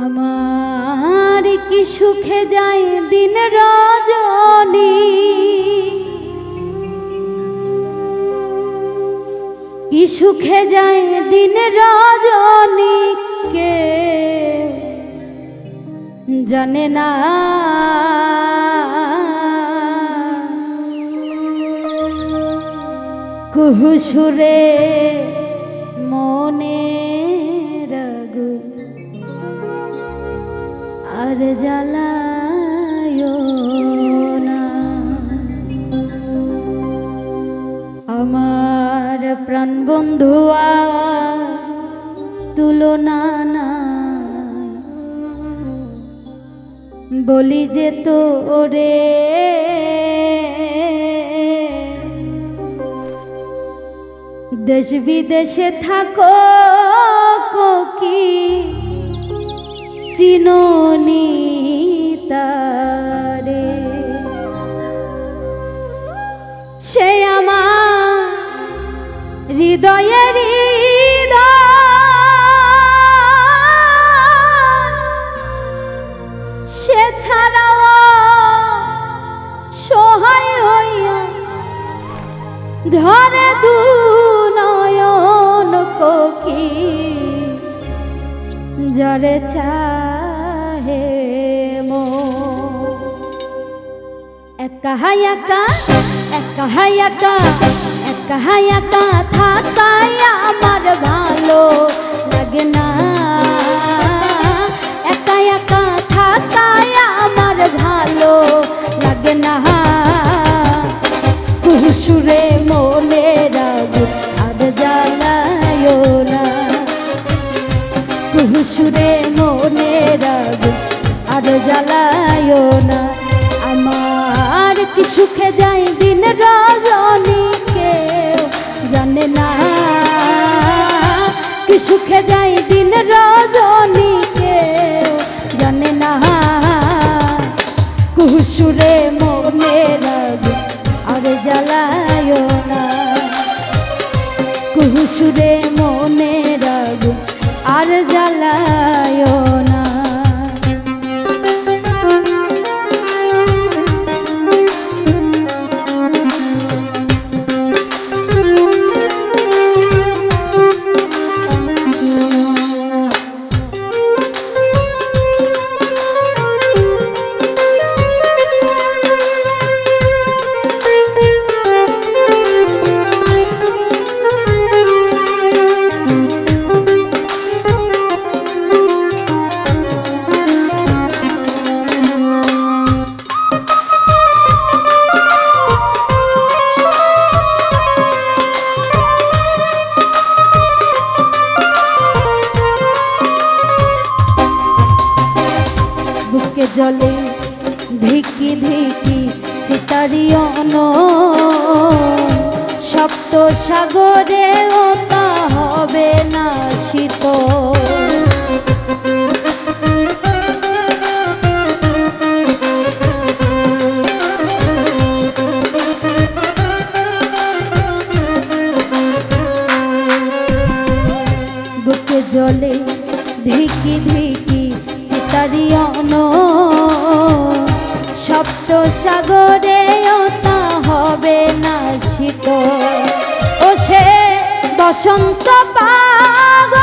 আমার কি সুখে যায় দিন রজনী, কি সুখে যায় দিন রজনী, কে জানে না। কুহু সুরে মনে রাগু আর জ্বালায় না। আমার প্রাণ বন্ধুয়া তুলনা নাই, বলি যে তোরে দেশ বিদেশে থাকো কি চিনোনি তারে, সে আমার হৃদয়ের সে ছাড়াও সহায় হইয়া ধরে দু নয়ন কোকি, যারে চাহে মো একা একা একা একা একা একা থাকাই আমার ভালো লাগে না। একা একা থাকাই আমার ভালো লাগে না। সুরে মনে রাগু আর জ্বালায় না, সুরে মনে রাগু আর জ্বালায় না। আমার কি সুখে যায় দিন রজনী, কেউ জানে না। কি সুখে যায় দিন রজনী, কেউ জানে না। সুরে মনে রাগু আর জ্বালায় না, সুরে মনে রাগু আর জ্বালায় না। জলে ধিকি ধিকি চিতারিয়ন, সপ্ত সাগরে ওটা হবে না শীত। বুকে জলে ধিকি ধিকি চিতারিয়ন, সপ্ত সাগরে ওটা হবে না শীত। ও সে বসন্ত পাগল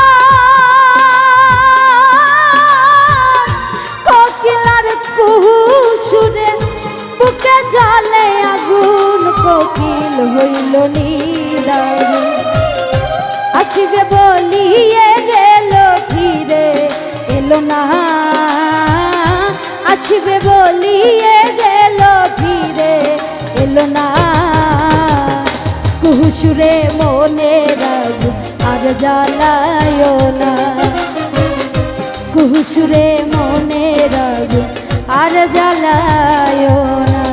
কোকিলার কুহু সুরে, বুকে জ্বলে আগুন কোকিল হইল নিদারু। আসিবে বলিয়ে গেল ফিরে এলো না, আসিবে বলিয়ে গেল ফিরে এলো না। কুহুসুরে মনে রাগু আর জ্বালায় না, কুহুসুরে মনে রাগু আর জ্বালায় না।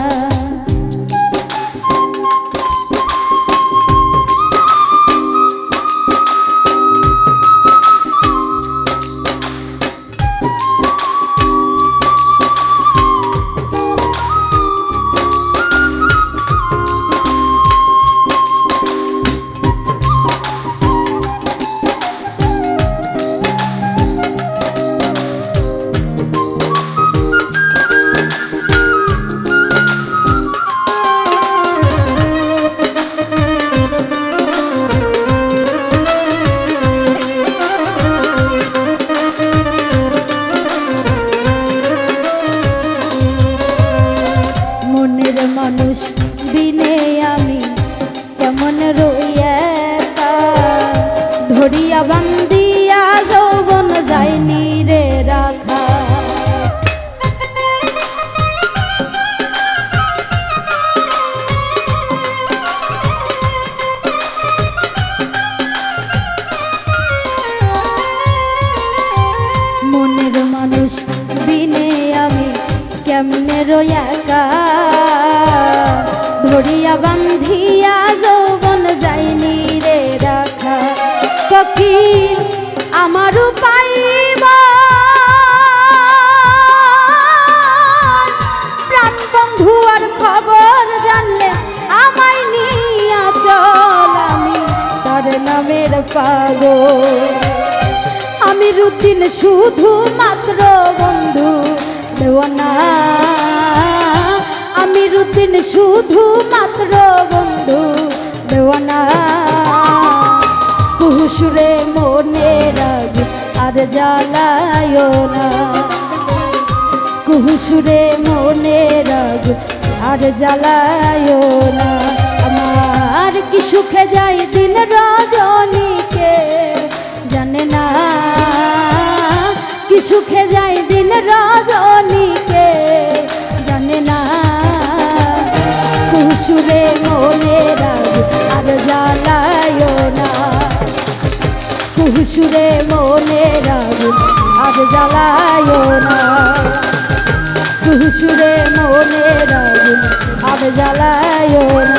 কেমন রইয়া ধরিয়া বান্দিয়া যৌবন যায়নি রে রাখা। মনের মানুষ বিনে আমি কেমনে রইয়া ধরিয়া বান্ধিয়া যৌবন যায়নি রে রাখা। ফকির আমারও পাইবা প্রাণ বন্ধু আর খবর জানলে আমায় নিয়া চল, আমি তার নামের পাগল। আমি রুদিন শুধু মাত্র বন্ধু দেওয়ানা, আমি রুদিন শুধু মাত্র বন্ধু দেওয়ানা। কুহুসুরে মনে রাগ আর জ্বালায় না, কুহুসুরে মনে রাগ আর জ্বালায় না। আমার কি সুখে যায় দিন রজনীকে জানে না, কি সুখে যায় দিন রজনীকে জানে না। কুহুসুরে মনে রাগ আর জ্বালায় না, কুহুসুরে মনে রাগ আর জ্বালায় না, কুহুসুরে মনে রাগ আর জ্বালায় না।